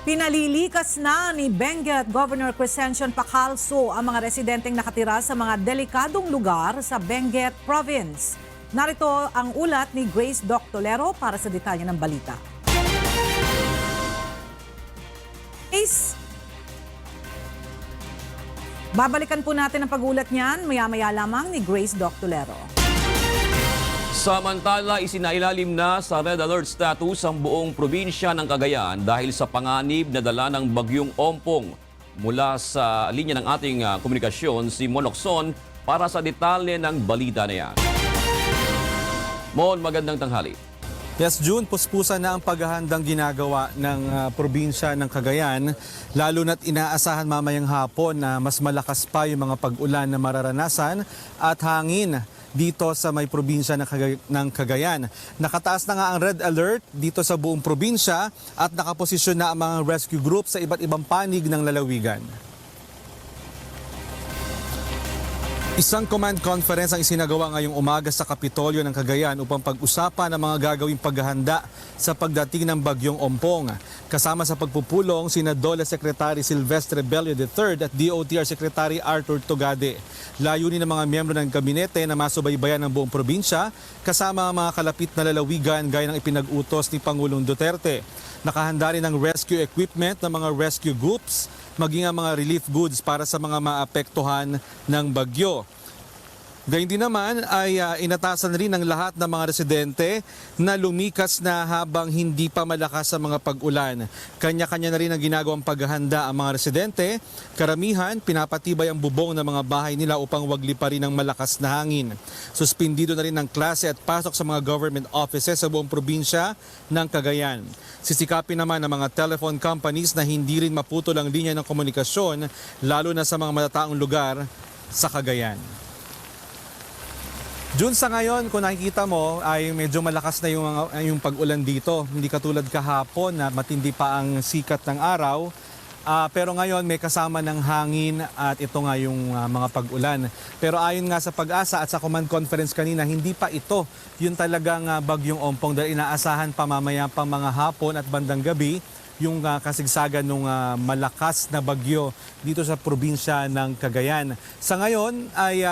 Pinalilikas na ni Benguet Governor Crescencio Pacalso ang mga residenteng nakatira sa mga delikadong lugar sa Benguet Province. Narito ang ulat ni Grace Doctolero para sa detalye ng balita. Grace, babalikan po natin ang pag-ulat niyan maya-maya lamang ni Grace Doctolero. Samantala, isinailalim na sa red alert status ang buong probinsya ng Cagayan dahil sa panganib na dala ng bagyong Ompong. Mula sa linya ng ating komunikasyon, si Mon Locson para sa detalye ng balita na yan. Mon, magandang tanghali. Yes, June, puspusan na ang paghahandang ginagawa ng probinsya ng Cagayan, lalo na't inaasahan mamayang hapon na mas malakas pa yung mga pag-ulan na mararanasan at hangin dito sa may probinsya ng Cagayan. Nakataas na nga ang red alert dito sa buong probinsya at nakaposisyon na ang mga rescue group sa iba't ibang panig ng lalawigan. Isang command conference ang isinagawa ngayong umaga sa Kapitolyo ng Cagayan upang pag-usapan ang mga gagawing paghahanda sa pagdating ng bagyong Ompong. Kasama sa pagpupulong sina DOLE Secretary Silvestre Bello III at DOTR Secretary Arthur Togade. Layunin ng mga miyembro ng kabinete na masubaybayan ng buong probinsya kasama ang mga kalapit na lalawigan gaya ng ipinag-utos ni Pangulong Duterte. Nakahanda rin ang rescue equipment ng mga rescue groups, maging ang mga relief goods para sa mga maapektuhan ng bagyo. Gayun din naman ay inatasan rin ng lahat ng mga residente na lumikas na habang hindi pa malakas sa mga pag-ulan. Kanya-kanya na rin ang ginagawang paghahanda ang mga residente. Karamihan, pinapatibay ang bubong ng mga bahay nila upang wag liparin ng malakas na hangin. Suspindido na rin ng klase at pasok sa mga government offices sa buong probinsya ng Cagayan. Sisikapin naman ng mga telephone companies na hindi rin maputol ang linya ng komunikasyon, lalo na sa mga matataong lugar sa Cagayan. June, sa ngayon, kung nakikita mo, ay medyo malakas na yung pag-ulan dito. Hindi katulad kahapon na matindi pa ang sikat ng araw. Pero ngayon may kasama ng hangin at ito nga yung mga pag-ulan. Pero ayon nga sa Pag-asa at sa command conference kanina, hindi pa ito yung talagang bagyong Ompong dahil inaasahan pa mamaya pang mga hapon at bandang gabi yung kasigsagan ng malakas na bagyo dito sa probinsya ng Cagayan. Sa ngayon ay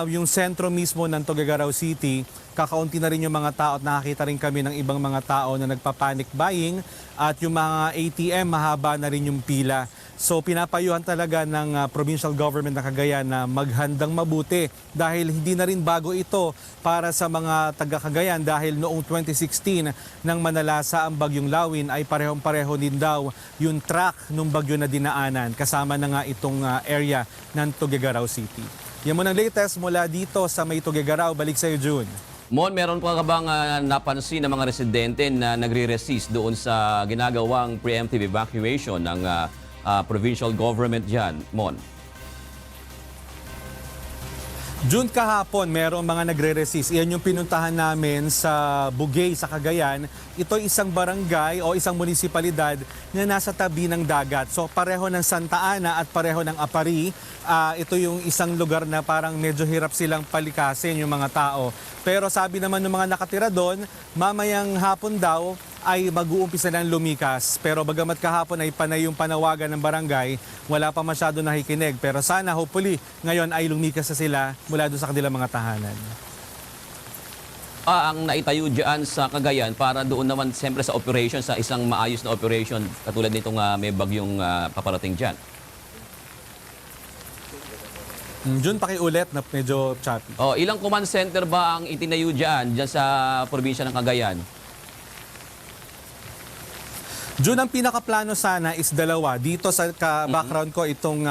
yung sentro mismo ng Tuguegarao City, kakaunti na rin yung mga tao at nakakita rin kami ng ibang mga tao na nagpa-panic buying at yung mga ATM mahaba na rin yung pila. So pinapayuhan talaga ng provincial government ng Cagayan na maghandang mabuti dahil hindi na rin bago ito para sa mga taga-Cagayan dahil noong 2016 nang manalasa ang bagyong Lawin ay parehong-pareho din daw yung track ng bagyo na dinaanan kasama na nga itong area ng Tuguegarao City. Yan mo ng latest mula dito sa may Tuguegarao. Balik sa iyo, June. Mon, meron pa ka bang napansin ng mga residente na nagre-resist doon sa ginagawang preemptive evacuation ng provincial government dyan, Mon? June, kahapon, merong mga nagre-resist. Iyan yung pinuntahan namin sa Bugay, sa Cagayan. Ito isang barangay o isang munisipalidad na nasa tabi ng dagat. So pareho ng Santa Ana at pareho ng Apari. Ito yung isang lugar na parang medyo hirap silang palikasin yung mga tao. Pero sabi naman ng mga nakatira doon, mamayang hapon daw ay mag-uumpisa ng lumikas. Pero bagamat kahapon ay panay yung panawagan ng barangay, wala pa masyado nakikinig. Pero sana, hopefully, ngayon ay lumikas na sila mula doon sa kanilang mga tahanan. Ang naitayo dyan sa Cagayan para doon naman siyempre sa operation, sa isang maayos na operation katulad nitong may bagyong paparating dyan. June, pakiulit na medyo choppy. Ilang command center ba ang itinayo dyan sa probinsya ng Cagayan? June, ang pinakaplano sana is dalawa. Dito sa background ko itong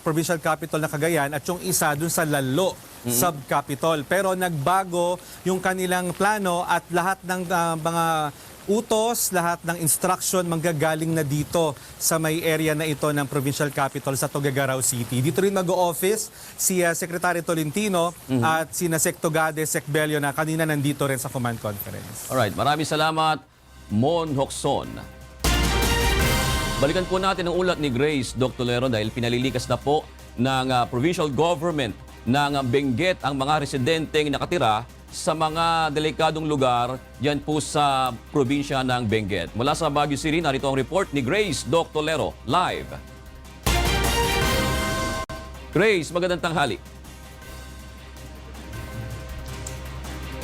provincial capital na Cagayan at yung isa dun sa Lalo sub-capital. Pero nagbago yung kanilang plano at lahat ng mga utos, lahat ng instruction manggagaling na dito sa may area na ito ng provincial capital sa Tuguegarao City. Dito rin mag-o-office si Secretary Tolentino at sina Sec Togade, Sec Bello na kanina nandito rin sa command conference. Alright, maraming salamat, Mon Locson. Balikan po natin ang ulat ni Grace Doctolero dahil pinalilikas na po ng provincial government ng Benguet ang mga residenteng nakatira sa mga delikadong lugar yan po sa probinsya ng Benguet. Mula sa Baguio City, narito ang report ni Grace Doctolero live. Grace, magandang tanghali.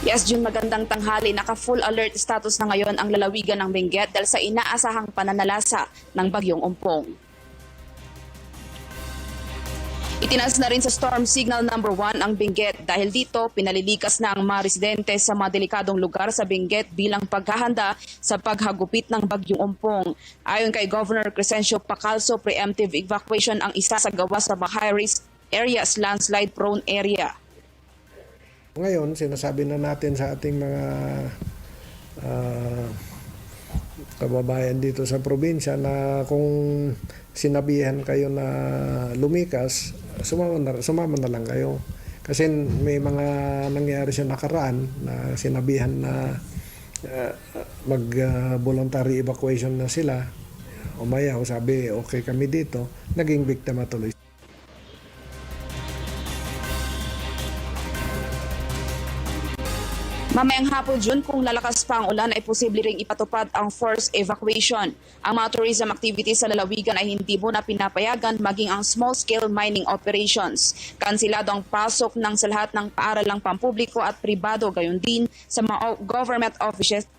Yes, June, magandang tanghali. Naka-full alert status na ngayon ang lalawigan ng Benguet dahil sa inaasahang pananalasa ng bagyong Ompong. Itinaas na rin sa storm signal number 1 ang Benguet. Dahil dito, pinalilikas na ang mga residente sa mga delikadong lugar sa Benguet bilang paghahanda sa paghagupit ng bagyong Ompong. Ayon kay Governor Crescencio Pacalso, preemptive evacuation ang isasagawa sa mga high-risk areas, landslide-prone area. Ngayon, sinasabi na natin sa ating mga kababayan dito sa probinsya na kung sinabihan kayo na lumikas, sumama na lang kayo. Kasi may mga nangyari sa nakaraan na sinabihan na mag-voluntary evacuation na sila. Umayaw, sabi okay kami dito, naging biktima tuloy. Mamayang hapon, June, kung lalakas pa ang ulan ay posible ring ipatupad ang forced evacuation. Ang mga tourism activities sa lalawigan ay hindi muna pinapayagan maging ang small-scale mining operations. Kansilado ang pasok sa lahat ng paaralang pampubliko at pribado, gayon din sa mga government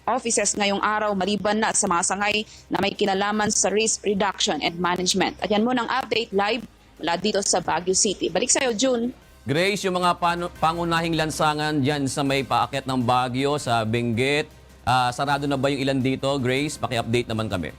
offices ngayong araw maliban na sa mga sangay na may kinalaman sa risk reduction and management. At yan muna ang update live mula dito sa Baguio City. Balik sa'yo, June. Grace, yung mga pangunahing lansangan dyan sa may paakyat ng Baguio, sa Benguet, sarado na ba yung ilan dito? Grace, paki-update naman kami.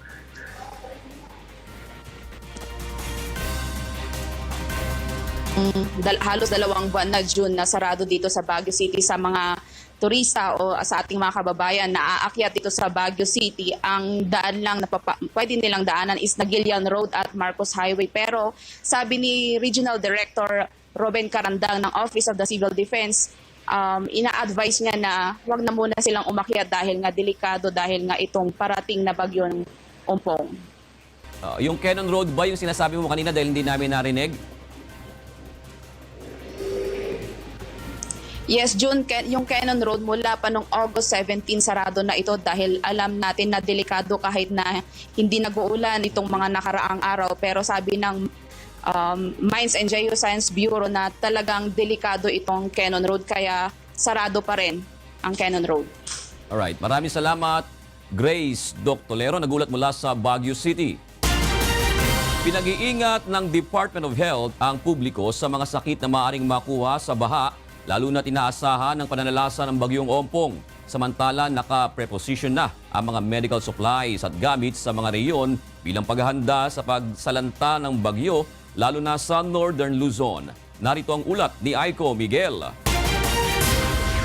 Halos 2 buwan na, June, na sarado dito sa Baguio City sa mga turista o sa ating mga kababayan na aakyat dito sa Baguio City. Ang daan lang na pwede nilang daanan is Nagilian Road at Marcos Highway. Pero sabi ni Regional Director Robin Carandang ng Office of the Civil Defense, ina-advise niya na huwag na muna silang umakyat dahil nga delikado dahil nga itong parating na bagyong Ompong. Yung Cannon Road ba yung sinasabi mo kanina dahil hindi namin narinig? Yes, June, yung Cannon Road mula pa noong August 17 sarado na ito dahil alam natin na delikado kahit na hindi nag-uulan itong mga nakaraang araw. Pero sabi ng Mines and Geoscience Bureau na talagang delikado itong Cannon Road kaya sarado pa rin ang Cannon Road. Alright, maraming salamat. Grace Doctolero, nagulat mula sa Baguio City. Pinag-iingat ng Department of Health ang publiko sa mga sakit na maaaring makuha sa baha, lalo na tinaasahan ng pananalasa ng bagyong Ompong. Samantala, naka-preposition na ang mga medical supplies at gamit sa mga reyon bilang paghahanda sa pagsalanta ng bagyo, lalo na sa Northern Luzon. Narito ang ulat ni Aiko Miguel.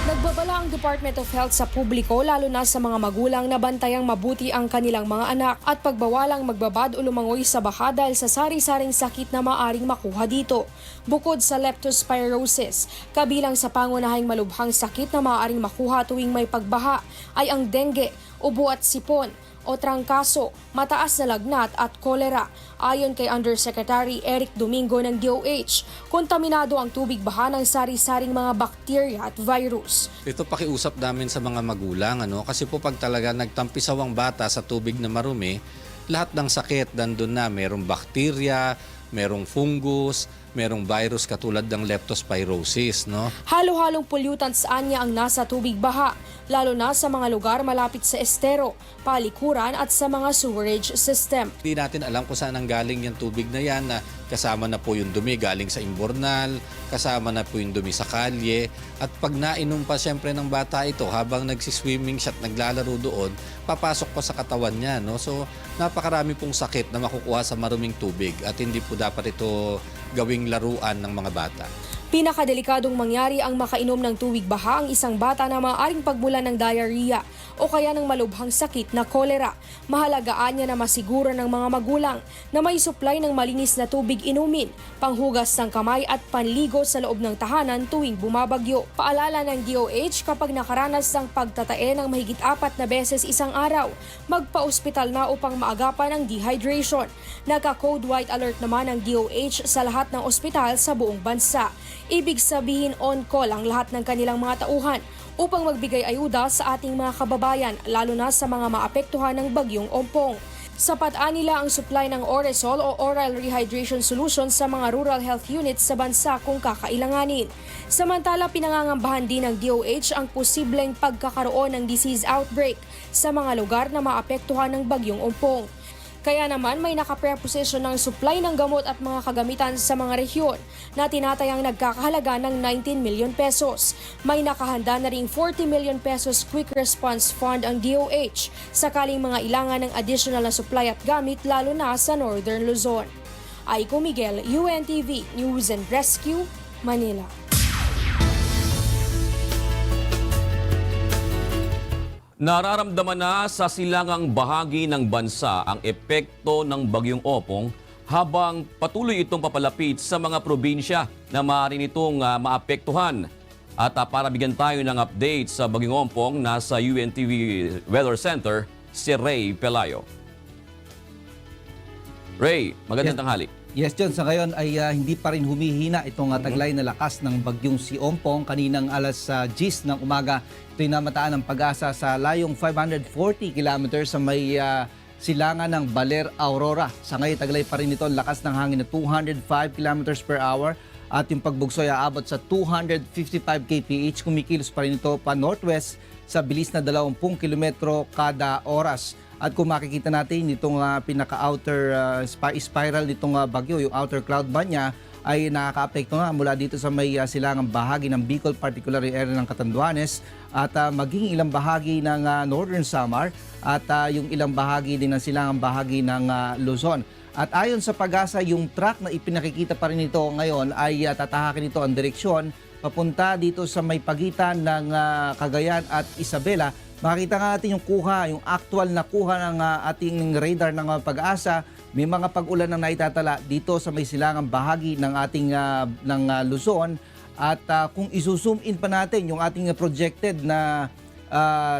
Nagbabala ang Department of Health sa publiko lalo na sa mga magulang na bantayang mabuti ang kanilang mga anak at pagbawalang magbabad o lumangoy sa baha dahil sa sari-saring sakit na maaring makuha dito. Bukod sa leptospirosis, kabilang sa pangunahing malubhang sakit na maaring makuha tuwing may pagbaha ay ang dengue, ubo at sipon o trangkaso, mataas na lagnat at kolera. Ayon kay Undersecretary Eric Domingo ng DOH, kontaminado ang tubig baha ng sari-saring mga bakterya at virus. Ito pakiusap namin sa mga magulang, kasi po pag talaga nagtampisaw ang bata sa tubig na marumi, lahat ng sakit nandun na, merong bakterya, merong fungus, merong virus katulad ng leptospirosis. Halo-halong pollutants anya ang nasa tubig baha, lalo na sa mga lugar malapit sa estero, palikuran at sa mga sewerage system. Hindi natin alam kung saan ang galing yung tubig na yan, na kasama na po yung dumi galing sa imbornal, kasama na po yung dumi sa kalye. At pag nainom pa siyempre ng bata ito habang nagsiswimming siya at naglalaro doon, papasok pa sa katawan niya. So napakarami pong sakit na makukuha sa maruming tubig at hindi po dapat ito gawing laruan ng mga bata. Pinakadelikadong mangyari ang makainom ng tubig baha ang isang bata na maaaring pagmulan ng diarrhea o kaya ng malubhang sakit na kolera. Mahalagaan niya na masiguro ng mga magulang na may supply ng malinis na tubig inumin, panghugas ng kamay at panligo sa loob ng tahanan tuwing bumabagyo. Paalala ng DOH, kapag nakaranas ng pagtatae ng mahigit 4 na beses isang araw, magpa-ospital na upang maagapan ang dehydration. Naka-code white alert naman ang DOH sa lahat ng ospital sa buong bansa. Ibig sabihin on call ang lahat ng kanilang mga tauhan upang magbigay ayuda sa ating mga kababayan, lalo na sa mga maapektuhan ng bagyong Ompong. Sapat nila ang supply ng Oresol o Oral Rehydration Solution sa mga rural health units sa bansa kung kakailanganin. Samantala, pinangangambahan din ng DOH ang posibleng pagkakaroon ng disease outbreak sa mga lugar na maapektuhan ng bagyong Ompong. Kaya naman may nakapreposisyon ng supply ng gamot at mga kagamitan sa mga rehiyon na tinatayang nagkakahalaga ng 19 million pesos. May nakahanda na ring 40 million pesos Quick Response Fund ang DOH sakaling mga ilangan ng additional na supply at gamit lalo na sa Northern Luzon. Aiko Miguel, UNTV News and Rescue, Manila. Nararamdaman na sa silangang bahagi ng bansa ang epekto ng bagyong Opong habang patuloy itong papalapit sa mga probinsya na maaari nitong maapektuhan. At para bigyan tayo ng update sa bagyong Opong, nasa UNTV Weather Center si Ray Pelayo. Ray, magandang tanghali. Yes, John. Sa ngayon ay hindi pa rin humihina itong taglay na lakas ng bagyong si Ompong. Kaninang alas 10 ng umaga, ito'y namataan ng pag-asa sa layong 540 kilometers sa may silangan ng Baler, Aurora. Sa ngayon, taglay pa rin ito ang lakas ng hangin na 205 kilometers per hour at yung pagbugso ay aabot sa 255 kph. Kumikilos pa rin ito pa northwest sa bilis na 20 kilometro kada oras. At kung makikita natin itong pinaka-outer spiral nitong bagyo, yung outer cloud band niya ay nakaka-apekto nga mula dito sa may silangang bahagi ng Bicol, particularly area ng Catanduanes at maging ilang bahagi ng Northern Samar at yung ilang bahagi din ng silangang bahagi ng Luzon. At ayon sa pag-asa, yung track na ipinakikita pa rin ito ngayon ay tatahakin ito ang direksyon papunta dito sa may pagitan ng Cagayan at Isabela. Makita nga natin yung yung actual na kuha ng ating radar ng pag-asa. May mga pag-ulan na naitatala dito sa may silangang bahagi ng ating ng Luzon. At kung isusum in pa natin yung ating projected na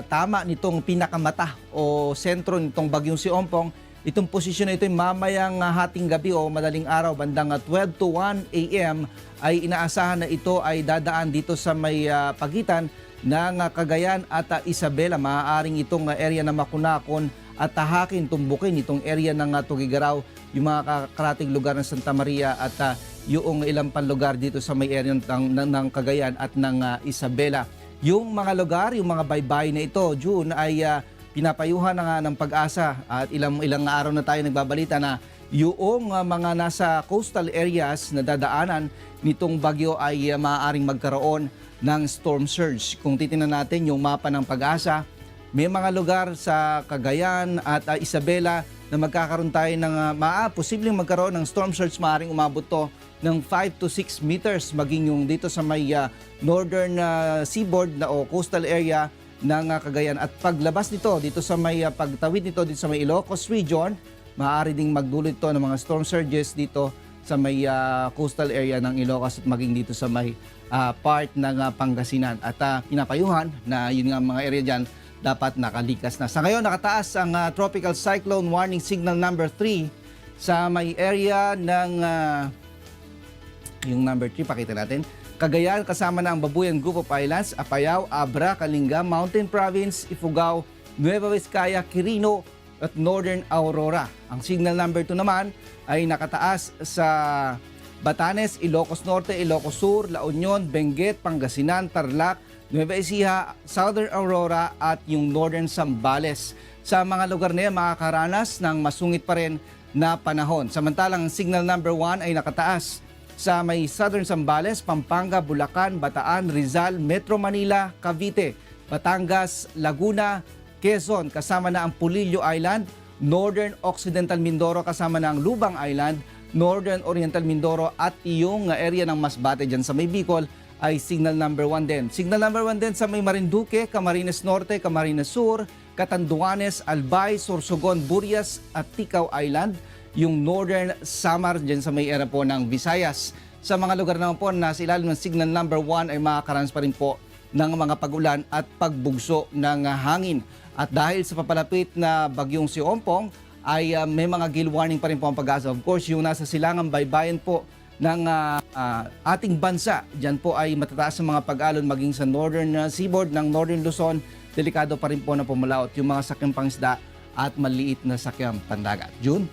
tama nitong pinakamata o sentro nitong bagyong si Ompong, itong posisyon na ito mamayang hating gabi o madaling araw bandang 12 to 1 a.m. ay inaasahan na ito ay dadaan dito sa may pagitan ng Cagayan at Isabela. Maaaring itong area na makunakon at tahakin, tumbukin itong area ng Tugigaraw, yung mga karating lugar ng Santa Maria at yung ilang panlugar dito sa may area ng Cagayan at ng Isabela. Yung mga lugar, yung mga baybay na ito, June, ay pinapayuhan na nga ng pag-asa at ilang araw na tayo nagbabalita na yung mga nasa coastal areas na dadaanan nitong bagyo ay maaaring magkaroon ng storm surge. Kung titingnan natin yung mapa ng pag-asa, may mga lugar sa Cagayan at Isabela na magkakaroon tayo ng posibleng magkaroon ng storm surge. Maaaring umabot to ng 5 to 6 meters maging yung dito sa may northern seaboard na o coastal area ng Cagayan. At paglabas nito dito sa may pagtawid nito dito sa may Ilocos region, maaari ding magdulot ito ng mga storm surges dito sa may coastal area ng Ilocos at maging dito sa may part ng Pangasinan. At pinapayuhan na yun nga mga area dyan dapat nakalikas na. Sa ngayon nakataas ang Tropical Cyclone Warning Signal number 3 sa may area ng yung number 3, pakita natin. Cagayan kasama na ang Babuyan Group of Islands, Apayao, Abra, Kalinga, Mountain Province, Ifugao, Nueva Vizcaya, Quirino at Northern Aurora. Ang signal number 2 naman ay nakataas sa Batanes, Ilocos Norte, Ilocos Sur, La Union, Benguet, Pangasinan, Tarlac, Nueva Ecija, Southern Aurora at yung Northern Zambales. Sa mga lugar na yan, makakaranas ng masungit pa rin na panahon. Samantalang signal number 1 ay nakataas sa may Southern Zambales, Pampanga, Bulacan, Bataan, Rizal, Metro Manila, Cavite, Batangas, Laguna, Quezon, kasama na ang Pulillo Island, Northern Occidental Mindoro, kasama na ang Lubang Island, Northern Oriental Mindoro at yung area ng Masbate dyan sa may Bicol ay signal number 1 din. Signal number 1 din sa may Marinduque, Camarines Norte, Camarines Sur, Catanduanes, Albay, Sorsogon, Burias at Ticao Island, yung Northern Samar dyan sa may area po ng Visayas. Sa mga lugar naman po na sa ilalim ng signal number 1 ay makakaranas pa rin po ng mga pag-ulan at pagbugso ng hangin. At dahil sa papalapit na bagyong si Ompong, ay may mga gale warning pa rin po ang pag-asa. Of course, yung nasa silangang baybayin po ng ating bansa. Diyan po ay matataas ang mga pag-alon maging sa northern seaboard ng Northern Luzon. Delikado pa rin po na pumalaot yung mga sakyang pangisda at maliit na sakyang pandagat. June?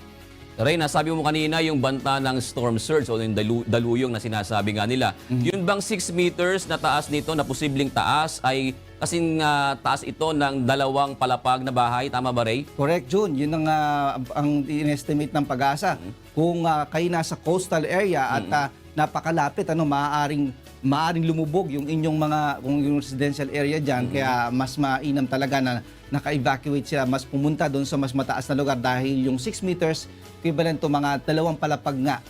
Ray, nasabi mo kanina yung banta ng storm surge o yung daluyong na sinasabi nga nila. Yun bang 6 meters na taas nito na posibleng taas ay kasing taas ito ng 2 palapag na bahay? Tama ba, Ray? Correct, June. Yun ang in-estimate ng pag-asa. Kung kayo nasa coastal area at napakalapit, maaaring lumubog yung inyong kung yung residential area dyan. Kaya mas mainam talaga na naka-evacuate sila, mas pumunta doon sa mas mataas na lugar dahil yung 6 meters, equivalent to mga 2 palapag nga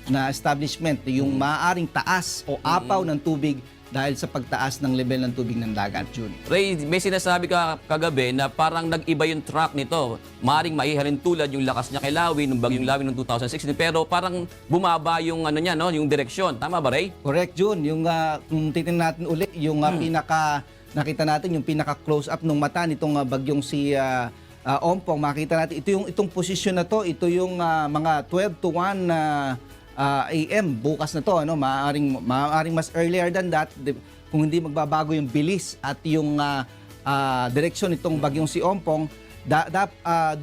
na establishment, yung maaaring taas o apaw ng tubig dahil sa pagtaas ng level ng tubig ng dagat, June. Ray, may sinasabi ka kagabi na parang nag-iba yung track nito. Maaring maihalin tulad yung lakas niya kay Lawi, nung bagyong Lawi noong 2016, pero parang bumaba yung yung direksyon. Tama ba, Ray? Correct, June. Yung kung titingnan natin ulit, yung nakita natin yung pinaka-close up ng mata nitong bagyong si Ompong, makita natin itong posisyon na to, ito yung mga 12 to 1 AM bukas na to, maaaring mas earlier than that kung hindi magbabago yung bilis at yung direksyon nitong bagyong si Ompong.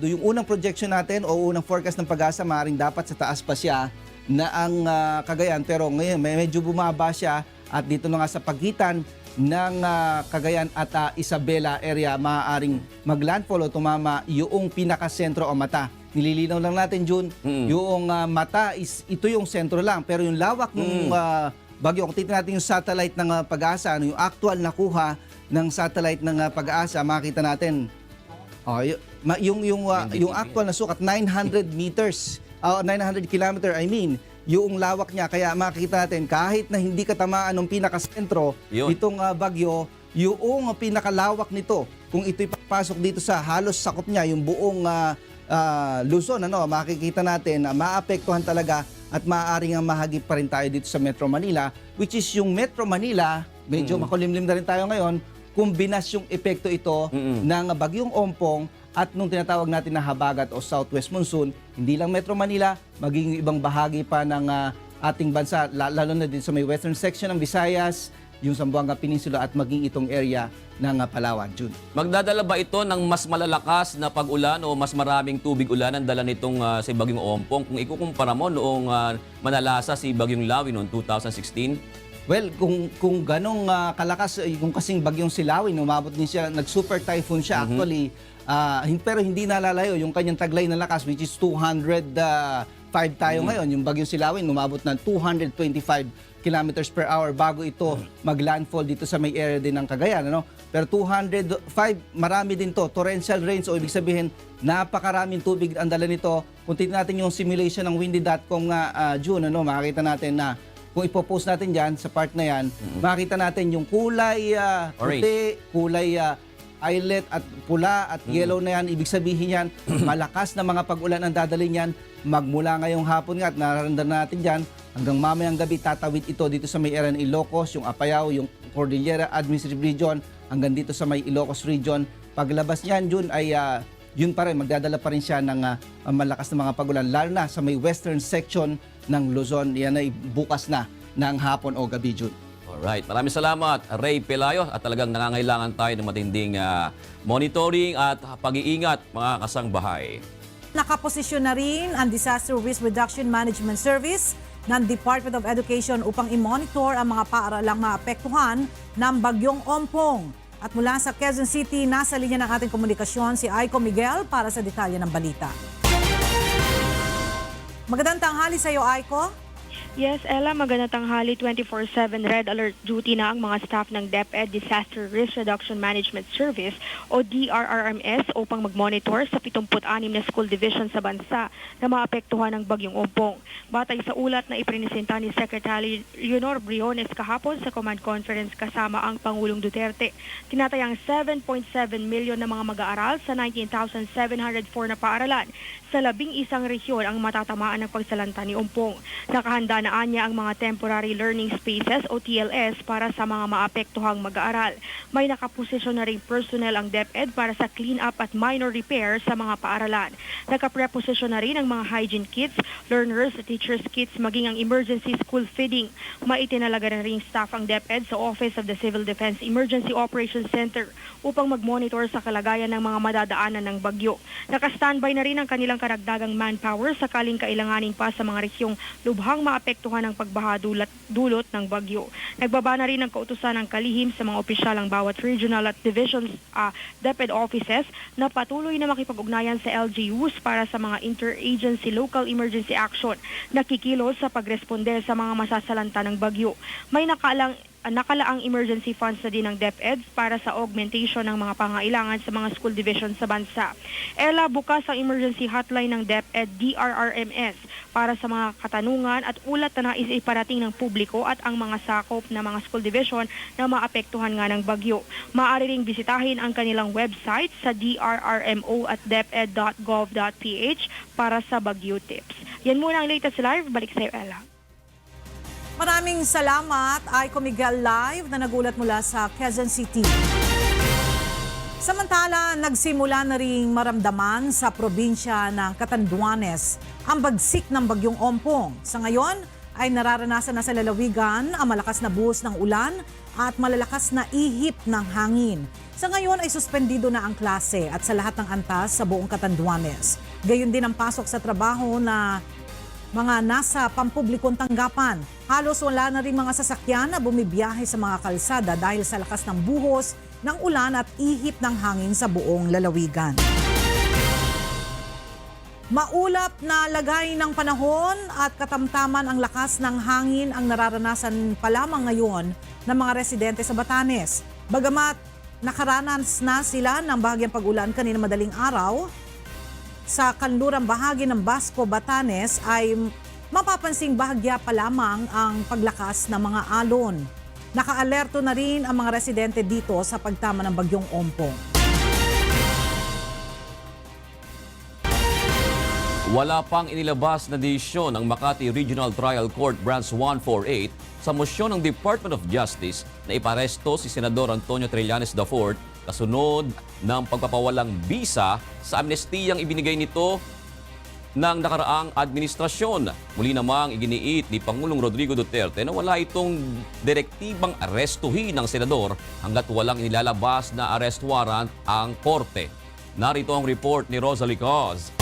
Yung unang projection natin o unang forecast ng pag-asa, maaaring dapat sa taas pa siya na ang Cagayan, pero ngayon medyo bumaba siya at dito na nga sa pagitan ng Cagayan at Isabela area, maaaring maglandfall o tumama yung pinakasentro o mata. Nililinaw lang natin, June, yung mata ito yung sentro lang, pero yung lawak ng bagyo, kung titignan natin yung satellite ng pag-asa, yung actual nakuha ng satellite ng pag-asa, makita natin yung actual na sukat 900 meters, 900 kilometer, yung lawak niya. Kaya makikita natin, kahit na hindi katamaan ng pinakasentro itong bagyo, yung pinakalawak nito, kung ito'y papasok dito sa halos sakop niya, yung buong Luzon, makikita natin na maapektuhan talaga at maaaring mahagip pa rin tayo dito sa Metro Manila, which is yung Metro Manila, medyo makulimlim na rin tayo ngayon, kumbinas yung epekto ito ng bagyong Ompong at nung tinatawag natin na habagat o southwest monsoon, hindi lang Metro Manila, maging ibang bahagi pa ng ating bansa, lalo na din sa may western section ng Visayas, yung Zamboanga Peninsula at maging itong area ng Palawan, June. Magdadala ba ito ng mas malalakas na pag-ulan o mas maraming tubig ulan ang dala nitong si Bagyong Ompong kung ikukumpara mo noong manalasa si Bagyong Lawi noong 2016? Well, kung ganong kalakas, kung kasing Bagyong Silawi, umabot din siya, nag-super typhoon siya actually, pero hindi nalalayo yung kanyang taglay na lakas, which is 205 tayo ngayon. Yung Bagyong Silawi, umabot ng 225 kilometers per hour bago ito mag-landfall dito sa may area din ng Cagayan. Pero 205, marami din to. Torrential rains, o ibig sabihin, napakaraming tubig ang dala nito. Kung tignan natin yung simulation ng windy.com June, makikita natin na kung ipopost natin dyan sa part na yan, makikita natin yung kulay puti, kulay violet at pula at yellow na yan. Ibig sabihin yan, malakas na mga pag-ulan ang dadalhin yan. Magmula ngayong hapon nga at nararamdaman natin dyan, hanggang mamayang gabi tatawid ito dito sa may area ng Ilocos, yung Apayao, yung Cordillera Administrative Region, hanggang dito sa may Ilocos Region. Paglabas niyan, June, ay yun pa rin, magdadala pa rin siya ng malakas na mga pag-ulan, lalo na sa may western section ng Luzon. Yan ay bukas na ng hapon o gabi, June. Alright, maraming salamat, Ray Pelayo, at talagang nangangailangan tayo ng matinding monitoring at pag-iingat, mga kasangbahay. Nakaposisyon na rin ang Disaster Risk Reduction Management Service ng Department of Education upang i-monitor ang mga paaralang maapektuhan ng Bagyong Ompong. At mula sa Quezon City, nasa linya ng ating komunikasyon si Aiko Miguel para sa detalye ng balita. Magandang tanghali sa iyo, Aiko. Yes, Ella, magandang tanghali. 24/7 red alert duty na ang mga staff ng DepEd Disaster Risk Reduction Management Service o DRRMS upang mag-monitor sa 76 na school division sa bansa na maapektuhan ng Bagyong Ompong. Batay sa ulat na iprinisenta ni Secretary Leonor Briones kahapon sa Command Conference kasama ang Pangulong Duterte, tinatayang 7.7 milyon na mga mag-aaral sa 19,704 na paaralan sa 11 rehiyon ang matatamaan ng pagsalanta ni Ompong. Nakahanda na na anya ang mga temporary learning spaces o TLS para sa mga maapektuhang mag-aaral. May nakaposisyon na ring personnel ang DepEd para sa clean-up at minor repair sa mga paaralan. Nakapreposisyon na rin ang mga hygiene kits, learners, teachers kits, maging ang emergency school feeding. Maitinalaga na ring staff ang DepEd sa Office of the Civil Defense Emergency Operations Center upang mag-monitor sa kalagayan ng mga madadaanan ng bagyo. Naka-standby na rin ang kanilang karagdagang manpower sakaling kailanganin pa sa mga resyong lubhang maapektuhan ng pagbaha dulot ng bagyo. Nagbaba na rin ang kautusan ng kalihim sa mga opisyal ng bawat regional at divisions DepEd offices na patuloy na makipag-ugnayan sa LGUs para sa mga interagency local emergency action na kikilos sa pagresponde sa mga masasalanta ng bagyo. May nakalaang emergency funds na din ng DepEd para sa augmentation ng mga pangailangan sa mga school divisions sa bansa. Ela, bukas ang emergency hotline ng DepEd DRRMS para sa mga katanungan at ulat na nais iparating ng publiko at ang mga sakop na mga school division na maapektuhan nga ng bagyo. Maaari ring bisitahin ang kanilang website sa drrmo at deped.gov.ph para sa bagyo tips. Yan muna ang latest live. Balik sa iyo, Ella. Maraming salamat, Aiko Miguel Live na nagulat mula sa Quezon City. Samantala, nagsimula na ring maramdaman sa probinsya ng Catanduanes ang bagsik ng bagyong Ompong. Sa ngayon ay nararanasan na sa lalawigan ang malakas na buhos ng ulan at malalakas na ihip ng hangin. Sa ngayon ay suspendido na ang klase at sa lahat ng antas sa buong Catanduanes. Gayon din ang pasok sa trabaho na mga nasa pampublikong tanggapan. Halos wala na rin mga sasakyan na bumibiyahe sa mga kalsada dahil sa lakas ng buhos ng ulan at ihip ng hangin sa buong lalawigan. Maulap na lagay ng panahon at katamtaman ang lakas ng hangin ang nararanasan pa lamang ngayon ng mga residente sa Batanes. Bagamat nakaranas na sila ng bahagyang pag-ulan kanina madaling araw, sa kanlurang bahagi ng Basco, Batanes ay mapapansing bahagya pa lamang ang paglakas ng mga alon. Naka-alerto na rin ang mga residente dito sa pagtama ng bagyong Ompong. Wala pang inilabas na desisyon ng Makati Regional Trial Court Branch 148 sa mosyon ng Department of Justice na iparesto si Senador Antonio Trillanes IV kasunod ng pagpapawalang bisa sa amnestiyang ibinigay nito ng nakaraang administrasyon. Muli namang iginiit ni Pangulong Rodrigo Duterte na wala itong direktibang arestuhin ng senador hanggat walang inilalabas na arrest warrant ang korte. Narito ang report ni Rosalie Cos.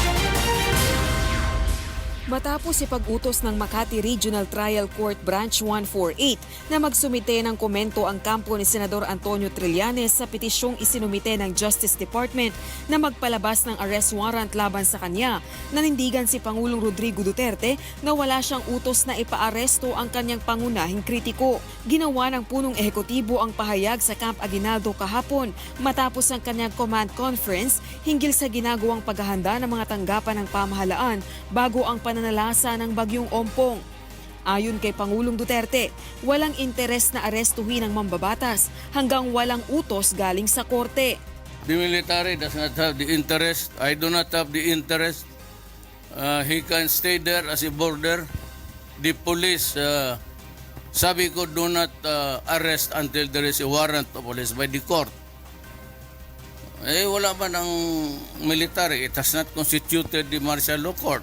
Matapos ipag-utos ng Makati Regional Trial Court Branch 148 na magsumite ng komento ang kampo ni Senador Antonio Trillanes sa petisyong isinumite ng Justice Department na magpalabas ng arrest warrant laban sa kanya, nanindigan si Pangulong Rodrigo Duterte na wala siyang utos na ipaaresto ang kanyang pangunahing kritiko. Ginawa ng punong ehekutibo ang pahayag sa Camp Aguinaldo kahapon matapos ang kanyang command conference hinggil sa ginagawang paghahanda ng mga tanggapan ng pamahalaan bago ang pananalasa ng bagyong Ompong. Ayon kay Pangulong Duterte, walang interes na arestuhin ang mambabatas hanggang walang utos galing sa korte. The military does not have the interest. I do not have the interest. He can stay there as a border. The police, sabi ko, do not arrest until there is a warrant of police by the court. Wala ba ng military? It has not constituted the martial law court.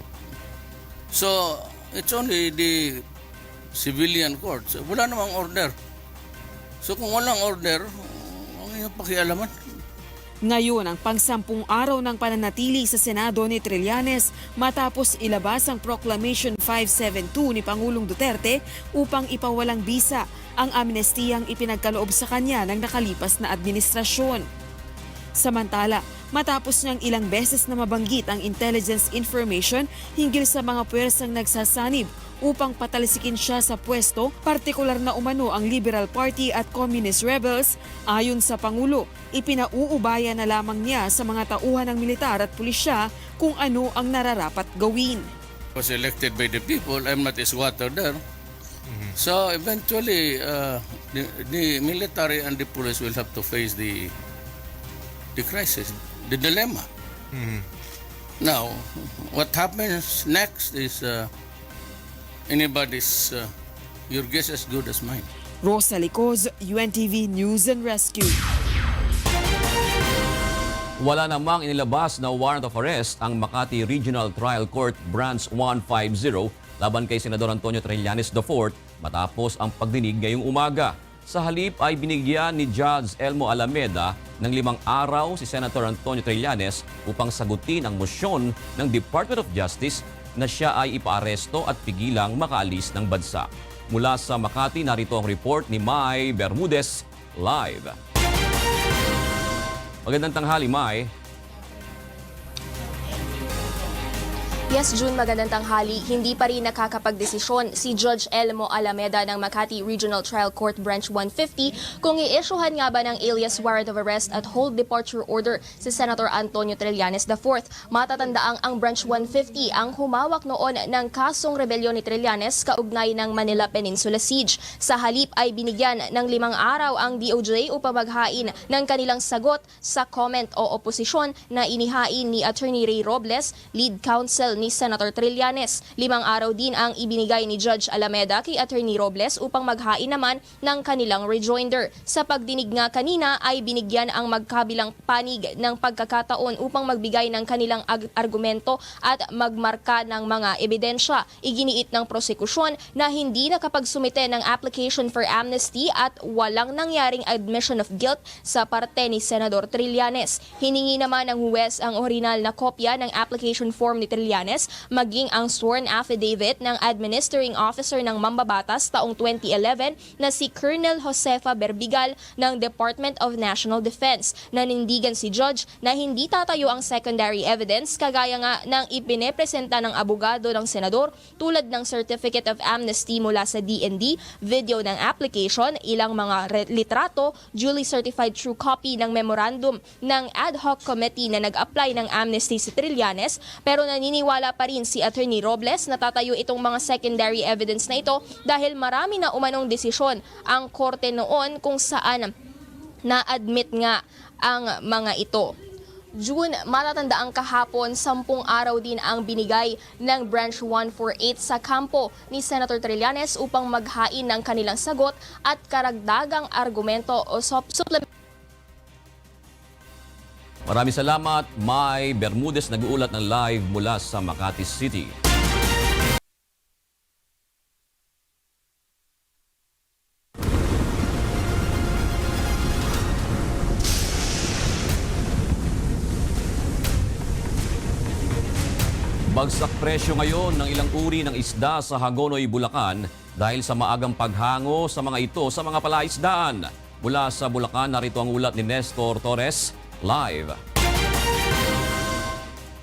So, it's only the civilian courts. Wala namang order. So, kung walang order, ang iyong pakialaman. Ngayon ang pang-10 araw ng pananatili sa Senado ni Trillanes matapos ilabas ang Proclamation 572 ni Pangulong Duterte upang ipawalang bisa ang amnestiyang ipinagkaloob sa kanya ng nakalipas na administrasyon. Samantala, matapos niyang ilang beses na mabanggit ang intelligence information hinggil sa mga puwersang nagsasanib upang patalsikin siya sa pwesto, partikular na umano ang Liberal Party at Communist Rebels, ayon sa Pangulo, ipinauubaya na lamang niya sa mga tauhan ng militar at pulisya kung ano ang nararapat gawin. I was elected by the people. I'm not a squatter there. So eventually, the military and the police will have to face the crisis, the dilemma. Now, what happens next is anybody's, your guess as good as mine. Rosa Licoz, UNTV News and Rescue. Wala namang inilabas na warrant of arrest ang Makati Regional Trial Court Branch 150 laban kay Senador Antonio Trillanes IV matapos ang pagdinig ngayong umaga. Sa halip ay binigyan ni Judge Elmo Alameda ng 5 araw si Senator Antonio Trillanes upang sagutin ang mosyon ng Department of Justice na siya ay ipaaresto at pigilang makaalis ng bansa. Mula sa Makati, narito ang report ni Mai Bermudez live. Magandang tanghali, Mai. Yes, June, magandang tanghali. Hindi pa rin nakakapagdesisyon si Judge Elmo Alameda ng Makati Regional Trial Court Branch 150 kung i-issuehan nga ba ng alias warrant of arrest at hold departure order si Senator Antonio Trillanes IV. Matatandaang ang Branch 150 ang humawak noon ng kasong rebelyon ni Trillanes kaugnay ng Manila Peninsula Siege. Sa halip ay binigyan ng 5 araw ang DOJ upang maghain ng kanilang sagot sa comment o oposisyon na inihain ni Attorney Ray Robles, lead counsel ni Senator Trillanes. 5 araw din ang ibinigay ni Judge Alameda kay Attorney Robles upang maghain naman ng kanilang rejoinder. Sa pagdinig nga kanina ay binigyan ang magkabilang panig ng pagkakataon upang magbigay ng kanilang argumento at magmarka ng mga ebidensya. Iginiit ng prosekusyon na hindi nakapagsumite ng application for amnesty at walang nangyaring admission of guilt sa parte ni Senador Trillanes. Hiningi naman ng huwes ang orihinal na kopya ng application form ni Trillanes maging ang sworn affidavit ng administering officer ng Mambabatas taong 2011 na si Colonel Josefa Berbigal ng Department of National Defense. Nanindigan si Judge na hindi tatayo ang secondary evidence kagaya nga ng ipinepresenta ng abogado ng senador tulad ng Certificate of Amnesty mula sa DND, video ng application, ilang mga litrato, duly certified true copy ng memorandum ng ad hoc committee na nag-apply ng amnesty si Trillanes, pero naniniwala pa rin si Attorney Robles na tatayo itong mga secondary evidence na ito dahil marami na umanong desisyon ang korte noon kung saan na-admit nga ang mga ito. June, matatandaang kahapon, 10 araw din ang binigay ng Branch 148 sa kampo ni Senator Trillanes upang maghain ng kanilang sagot at karagdagang argumento o supplement. Maraming salamat, Mai Bermudez, nag-uulat ng live mula sa Makati City. Bagsak presyo ngayon ng ilang uri ng isda sa Hagonoy, Bulacan dahil sa maagang paghango sa mga ito sa mga palaisdaan. Mula sa Bulacan, narito ang ulat ni Nestor Torres live.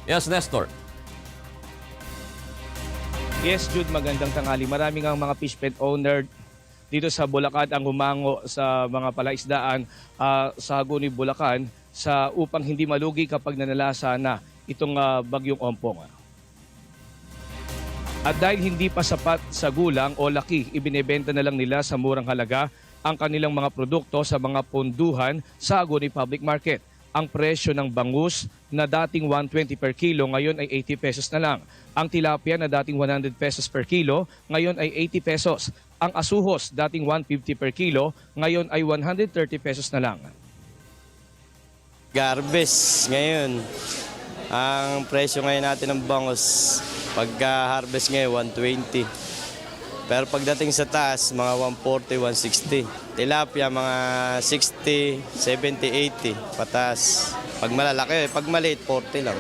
Yes, Nestor. Yes, Jude, magandang tanghali. Maraming ang mga fish pet owner dito sa Bulacan ang humango sa mga palaisdaan sa Hagonoy, Bulacan upang hindi malugi kapag nanalasa na itong bagyong Ompong. At dahil hindi pa sapat sa gulang o laki, ibinebenta na lang nila sa murang halaga ang kanilang mga produkto sa mga ponduhan sa Hagonoy Public Market. Ang presyo ng bangus na dating 120 per kilo ngayon ay 80 pesos na lang. Ang tilapia na dating 100 pesos per kilo ngayon ay 80 pesos. Ang asuhos dating 150 per kilo ngayon ay 130 pesos na lang. Garbes ngayon. Ang presyo ngayon natin ng bangus pagka-harvest ngayon 120. Pero pagdating sa taas, mga 140, 160. Tilapia, mga 60, 70, 80, pataas. Pag malalaki, pag maliit, 40 lang.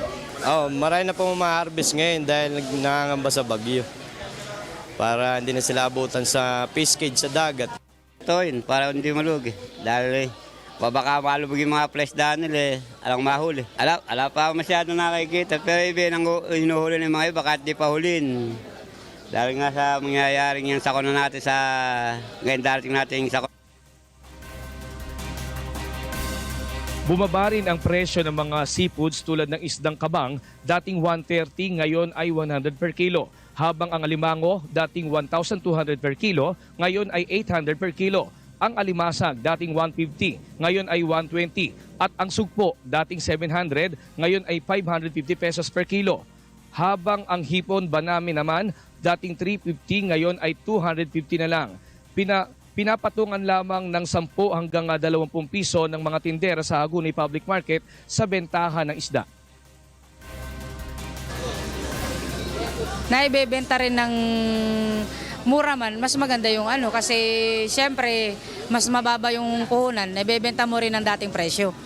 Marami na po ma-harvest ngayon dahil nangangamba sa bagyo. Para hindi na sila abutan sa fish cage sa dagat. Ito yun, para hindi malugi. Dahil baka malubog yung mga presdaan nila, alang mahuli. Ala pa masyado nakikita, pero ibig ang inuhuli ng mga iba kahit di pa hulin. Dahil nga sa mangyayaring yung sakon na natin sa ngayon darating natin yung sakon. Bumaba rin ang presyo ng mga seafoods tulad ng isdang kabang, dating 130 ngayon ay 100 per kilo. Habang ang alimango, dating 1,200 per kilo, ngayon ay 800 per kilo. Ang alimasag, dating 150, ngayon ay 120. At ang sugpo, dating 700, ngayon ay 550 pesos per kilo. habang ang hipon banami naman dating 350 ngayon ay 250 na lang. Pinapatungan lamang ng 10 hanggang 20 piso ng mga tindera sa Hagonoy Public Market sa bentahan ng isda. Naibebenta rin ng mura man, mas maganda yung kasi siyempre mas mababa yung puhunan, naibebenta mo rin ng dating presyo.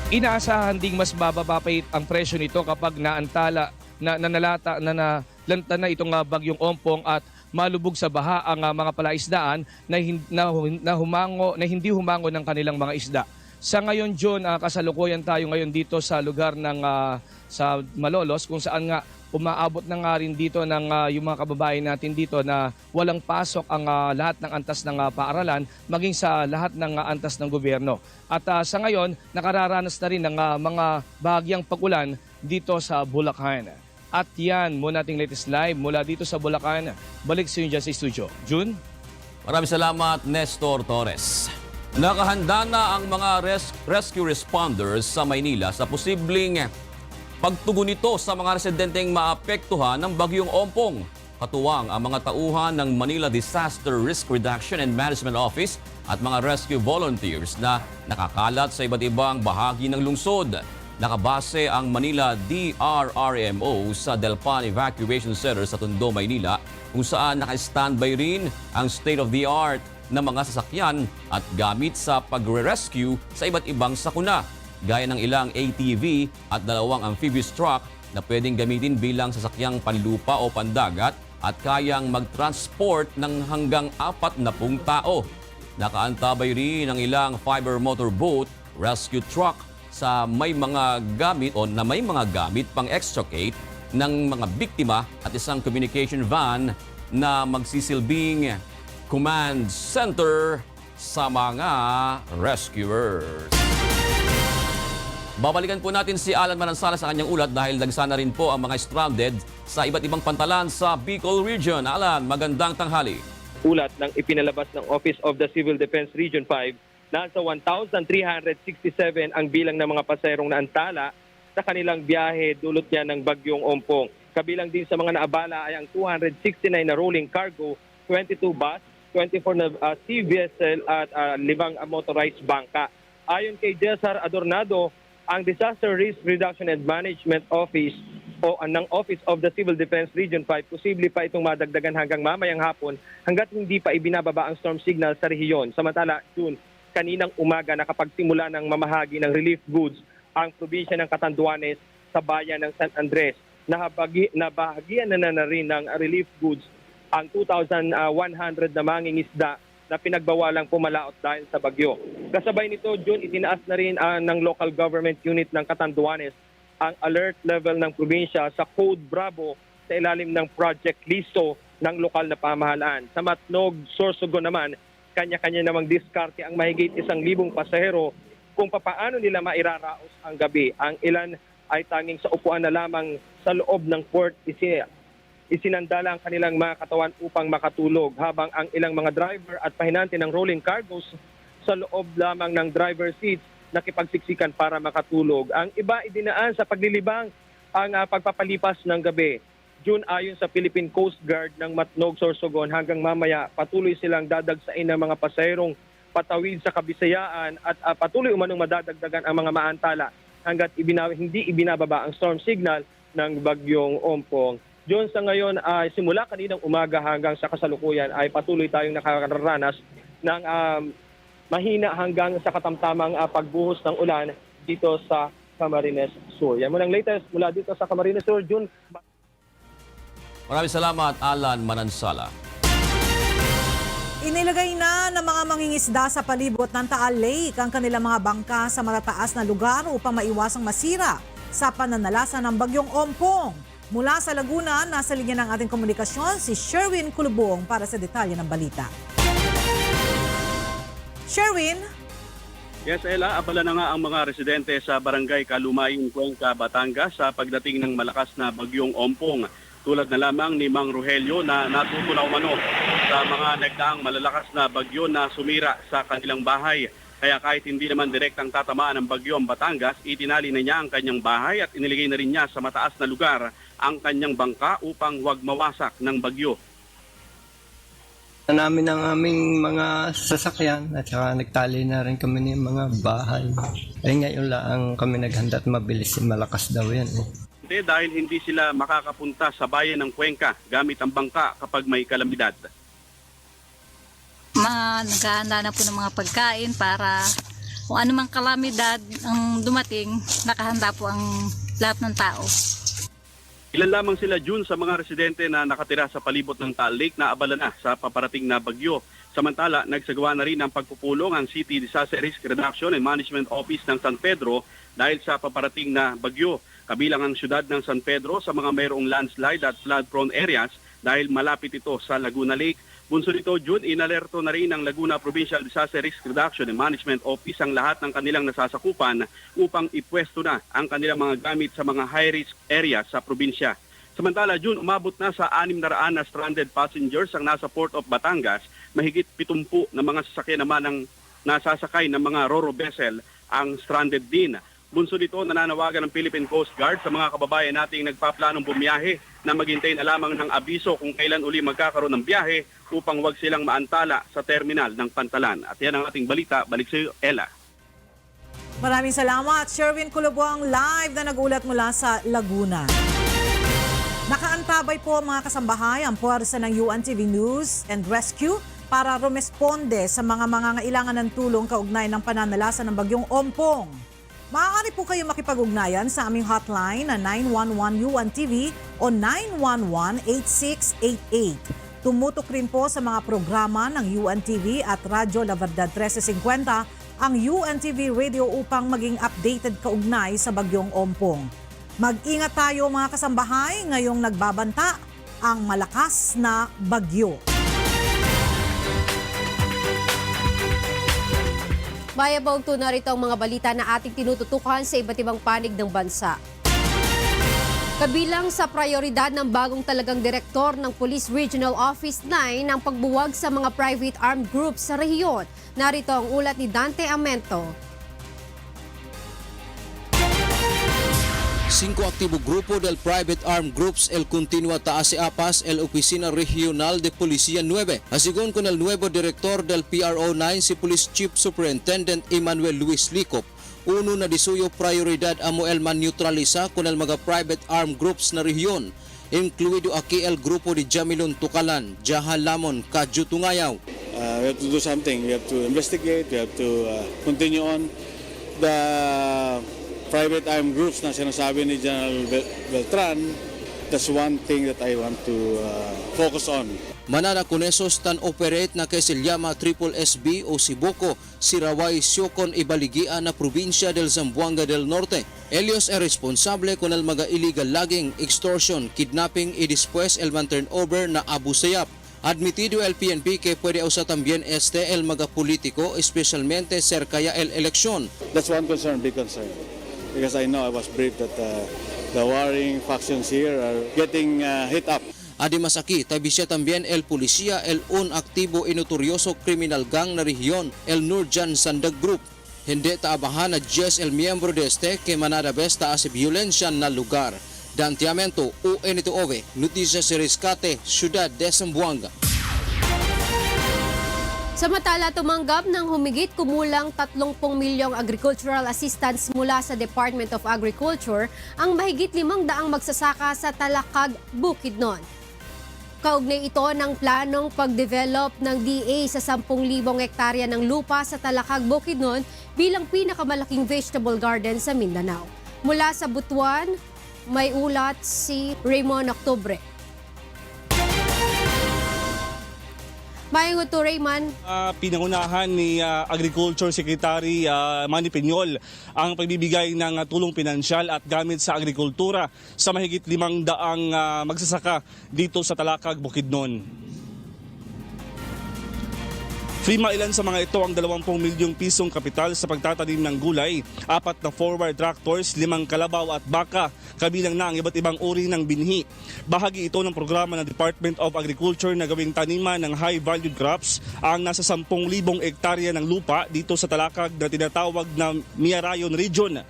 Inaasahan ding mas bababa pa ang presyo nito kapag naantala nalanta na itong bagyong Ompong at malubog sa baha ang mga palaisdaan na hindi humango ng kanilang mga isda. Sa ngayon, John, kasalukuyan tayo ngayon dito sa lugar ng sa Malolos kung saan nga umaabot na nga rin dito ng yung mga kababayan natin dito na walang pasok ang lahat ng antas ng paaralan maging sa lahat ng antas ng gobyerno. At sa ngayon, nakararanas na rin ng mga bahagyang pag-ulan dito sa Bulacan. At yan muna ating latest live mula dito sa Bulacan. Balik sa inyo dyan sa studio. June? Maraming salamat, Nestor Torres. Nakahanda na ang mga rescue responders sa Maynila sa posibleng pagtugon nito sa mga residenteng maapektuhan ng bagyong Ompong. Katuwang ang mga tauhan ng Manila Disaster Risk Reduction and Management Office at mga rescue volunteers na nakakalat sa iba't ibang bahagi ng lungsod. Nakabase ang Manila DRRMO sa Delpan Evacuation Center sa Tondo, Maynila, kung saan naka-standby rin ang state-of-the-art na mga sasakyan at gamit sa pagre-rescue sa iba't ibang sakuna, gaya ng ilang ATV at 2 amphibious truck na pwedeng gamitin bilang sasakyang panlupa o pandagat at kayang mag-transport ng hanggang 40 tao. Nakaantabay rin ang ilang fiber motorboat, rescue truck sa may mga gamit o na may mga gamit pang extricate ng mga biktima at isang communication van na magsisilbing command center sa mga rescuers. Babalikan po natin si Alan Manansala sa kanyang ulat dahil nagsana rin po ang mga stranded sa iba't ibang pantalan sa Bicol Region. Alan, magandang tanghali. Ulat ng ipinalabas ng Office of the Civil Defense Region 5, nasa 1,367 ang bilang ng mga pasaherong naantala sa kanilang biyahe dulot niya ng bagyong Ompong. Kabilang din sa mga naabala ay ang 269 na rolling cargo, 22 bus, 24 na sea vessel at 5 motorized bangka. Ayon kay Cesar Adornado, ang Disaster Risk Reduction and Management Office o ng Office of the Civil Defense Region 5, posible pa itong madagdagan hanggang mamayang hapon hanggat hindi pa ibinababa ang storm signal sa rehiyon. Samantala, June, kaninang umaga nakapagsimula ng mamahagi ng relief goods ang probinsya ng Catanduanes sa bayan ng San Andres. Nabahagian na rin ng relief goods ang 2,100 na mangingisda na pinagbawalang pumalaot dahil sa bagyo. Kasabay nito, June, itinaas na rin ng local government unit ng Catanduanes ang alert level ng probinsya sa Code Bravo sa ilalim ng Project Listo ng lokal na pamahalaan. Sa Matnog, Sorsogon naman, kanya-kanya namang diskarte ang mahigit 1,000 pasahero kung papaano nila mairaraos ang gabi. Ang ilan ay tanging sa upuan na lamang sa loob ng port isinandala ang kanilang mga katawan upang makatulog, habang ang ilang mga driver at pahinante ng rolling cargos sa loob lamang ng driver seats nakipagsiksikan para makatulog. Ang iba idinaan sa paglilibang ang pagpapalipas ng gabi. June, ayon sa Philippine Coast Guard ng Matnog, Sorsogon, hanggang mamaya patuloy silang dadagsain ng mga pasaherong patawid sa Kabisayaan at patuloy umanong madadagdagan ang mga maantala hanggat hindi ibinababa ang storm signal ng bagyong Ompong. John, sa ngayon, simula kaninang umaga hanggang sa kasalukuyan ay patuloy tayong nakararanas ng mahina hanggang sa katamtamang pagbuhos ng ulan dito sa Camarines Sur. Yan muna ang latest mula dito sa Camarines Sur, June. Maraming salamat, Alan Manansala. Inilagay na ng mga mangingisda sa palibot ng Taal Lake ang kanilang mga bangka sa matataas na lugar upang maiwasang masira sa pananalasa ng bagyong Ompong. Mula sa Laguna, nasa linya ng ating komunikasyon si Sherwin Kulubong para sa detalye ng balita. Sherwin? Yes, Ella, abala na nga ang mga residente sa Barangay Kalumayin, Cuenca, Batangas sa pagdating ng malakas na bagyong Ompong. Tulad na lamang ni Mang Rogelio na natutunaw umano sa mga nagdaang malalakas na bagyo na sumira sa kanilang bahay. Kaya kahit hindi naman direktang tatamaan ng bagyo ang Batangas, itinali na niya ang kanyang bahay at iniligay na rin niya sa mataas na lugar ang kanyang bangka upang huwag mawasak ng bagyo. Namin ang aming mga sasakyan at saka nagtali na rin kami ng mga bahay. Ay ngayon lang kami naghanda at mabilis, malakas daw yan. Dahil hindi sila makakapunta sa bayan ng Cuenca gamit ang bangka kapag may kalamidad. Naghahanda na po ng mga pagkain para kung anumang kalamidad ang dumating, nakahanda po ang lahat ng tao. Ilan lamang sila, June, sa mga residente na nakatira sa palibot ng Taal Lake na abala na sa paparating na bagyo. Samantala, nagsagawa na rin ang pagpupulong ang City Disaster Risk Reduction and Management Office ng San Pedro dahil sa paparating na bagyo. Kabilang ang syudad ng San Pedro sa mga mayroong landslide at flood-prone areas dahil malapit ito sa Laguna Lake. Bunso nito, June, inalerto na rin ng Laguna Provincial Disaster Risk Reduction and Management Office ang lahat ng kanilang nasasakupan upang ipwesto na ang kanilang mga gamit sa mga high-risk areas sa probinsya. Samantala, June, umabot na sa 600 na stranded passengers ang nasa Port of Batangas. Mahigit 70 na mga sasakyan naman ang nasasakay ng mga ro-ro vessel ang stranded din. Bunso nito, nananawagan ng Philippine Coast Guard sa mga kababayan nating nagpaplanong bumiyahe na maghintay na lamang ng abiso kung kailan uli magkakaroon ng biyahe upang wag silang maantala sa terminal ng Pantalan. At yan ang ating balita. Balik sa iyo, Ella. Maraming salamat, Sherwin Culubuang, live na nagulat mula sa Laguna. Nakaantabay po mga kasambahay ang puwersa ng UNTV News and Rescue para rumesponde sa mga mangangailangan ng tulong kaugnay ng pananalasa ng bagyong Ompong. Maaari po kayo makipag-ugnayan sa aming hotline na 911 UNTV o 911-8688. Tumutok rin po sa mga programa ng UNTV at Radyo La Verdad 1350 ang UNTV Radio upang maging updated kaugnay sa bagyong Ompong. Mag-ingat tayo mga kasambahay ngayong nagbabanta ang malakas na bagyo. Mayabang na rito ang mga balita na ating tinututukan sa iba't ibang panig ng bansa. Kabilang sa prioridad ng bagong talagang direktor ng Police Regional Office 9 ang pagbuwag sa mga private armed groups sa rehiyon. Narito ang ulat ni Dante Amento. 5 aktibo grupo del private armed groups el continua taas si apas el Oficina Regional de Policía 9. Asigon con el nuevo director del PRO9 si Police Chief Superintendent Emmanuel Luis Licop. Uno na disuyo prioridad amo el man neutraliza con el mga private armed groups na rehiyon. Incluido aquí el grupo de Jamilon Tukalan, Jaha Lamon, Kadju Tungayaw. We have to do something. We have to investigate. We have to continue on the private armed groups na sinasabi ni General Beltran. That's one thing that I want to focus on. Manana con esos tan operate na que se llama Triple SB o Sibuco, Siraway Siocon ibaligian na probinsya del Zamboanga del Norte. Ellos es responsable con el mga illegal logging, extortion, kidnapping y después el man turnover na Abu Sayyaf. Admitido el PNP que puede usar también el mga politiko, especialmente cerca ya el eleksyon. That's one concern, big concern. Because I know I was briefed that the warring factions here are getting hit up. Además aquí, tabisya también el policía, el un aktibo y notorioso criminal gang na rehiyon, el Nurjan Sandag Group. Hindi taabahan na Jess el miembro de este que manadabes taas violensya na lugar. Dantiamento, UNTV, Noticias Rescate, Ciudad de Zamboanga. Samantala, tumanggap ng humigit kumulang 30 milyong agricultural assistance mula sa Department of Agriculture ang mahigit 500 magsasaka sa Talakag, Bukidnon. Kaugnay ito ng planong pag-develop ng DA sa 10,000 hektarya ng lupa sa Talakag, Bukidnon bilang pinakamalaking vegetable garden sa Mindanao. Mula sa Butuan, may ulat si Raymond Octobre. Mayang ito, Raymond. Pinangunahan ni Agriculture Secretary Manny Peñol ang pagbibigay ng tulong pinansyal at gamit sa agrikultura sa mahigit 500 magsasaka dito sa Talakag, Bukidnon. Frima, ilan sa mga ito ang 20 milyong pisong kapital sa pagtatanim ng gulay, 4 na forward tractors, 5 kalabaw at baka, kabilang na ang iba't ibang uri ng binhi. Bahagi ito ng programa ng Department of Agriculture na gawing taniman ng high-valued crops ang nasa 10,000 hektarya ng lupa dito sa Talakag na tinatawag na Miarayon Region.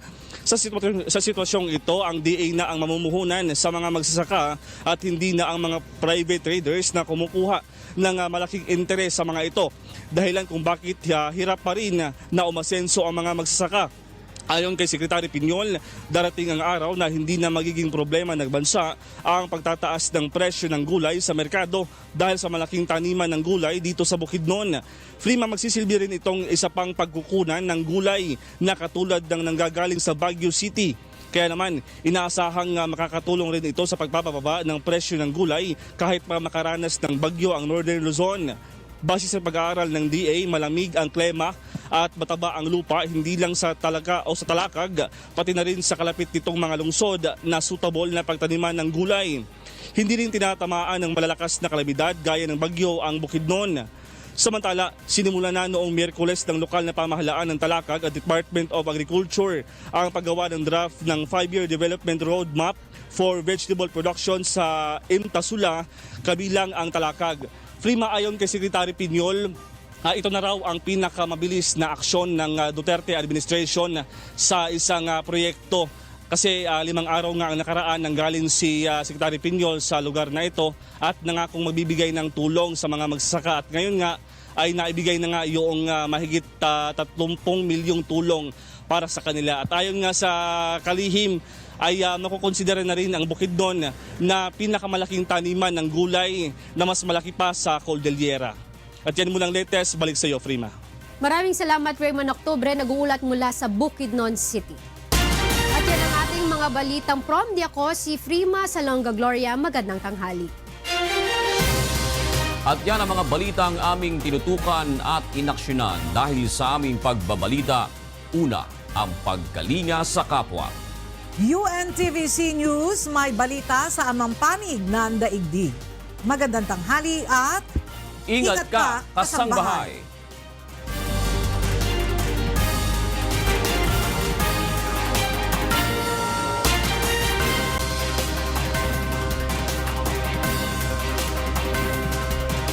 Sa sitwasyong ito, ang DA na ang mamumuhunan sa mga magsasaka at hindi na ang mga private traders na kumukuha ng malaking interes sa mga ito. Dahilan kung bakit hirap pa rin na umasenso ang mga magsasaka. Ayon kay Secretary Piñol, darating ang araw na hindi na magiging problema ng bansa ang pagtataas ng presyo ng gulay sa merkado dahil sa malaking taniman ng gulay dito sa Bukidnon. Frima, magsisilbi rin itong isa pang pagkukunan ng gulay na katulad ng nanggagaling sa Baguio City. Kaya naman, inaasahang makakatulong rin ito sa pagpapababa ng presyo ng gulay kahit pa makaranas ng bagyo ang Northern Luzon. Base sa pag-aaral ng DA, malamig ang klima at mataba ang lupa hindi lang sa Talaga o sa Talakag, pati na rin sa kalapit nitong mga lungsod na suitable na pagtaniman ng gulay. Hindi rin tinatamaan ng malalakas na kalamidad gaya ng bagyo ang Bukidnon. Samantala, sinimula na noong Miyerkules ng lokal na pamahalaan ng Talakag at Department of Agriculture ang paggawa ng draft ng 5-year development roadmap for vegetable production sa Imtasula, kabilang ang Talakag. Frima, ayon kay Secretary Piñol, ito na raw ang pinakamabilis na aksyon ng Duterte administration sa isang proyekto. Kasi 5 araw nga ang nakaraan nang galing si Secretary Piñol sa lugar na ito at nangakong magbibigay ng tulong sa mga magsasaka. At ngayon nga ay naibigay na nga yung mahigit 30 milyong tulong para sa kanila. At ayon nga sa kalihim, ay makukonsidera na rin ang Bukidnon na pinakamalaking taniman ng gulay na mas malaki pa sa Cordillera. At yan munang latest, balik sa iyo, Frima. Maraming salamat, Raymond Octubre, nag-uulat mula sa Bukidnon City. At yan ang ating mga balitang prom. Di ako si Frima Salonga Gloria. Magandang tanghali. At yan ang mga balitang aming tinutukan at inaksyonan dahil sa aming pagbabalita. Una, ang pagkalinga sa kapwa. UNTVC News, may balita sa amang panig ng daigdig. Magandang tanghali at Ingat ka, kasangbahay!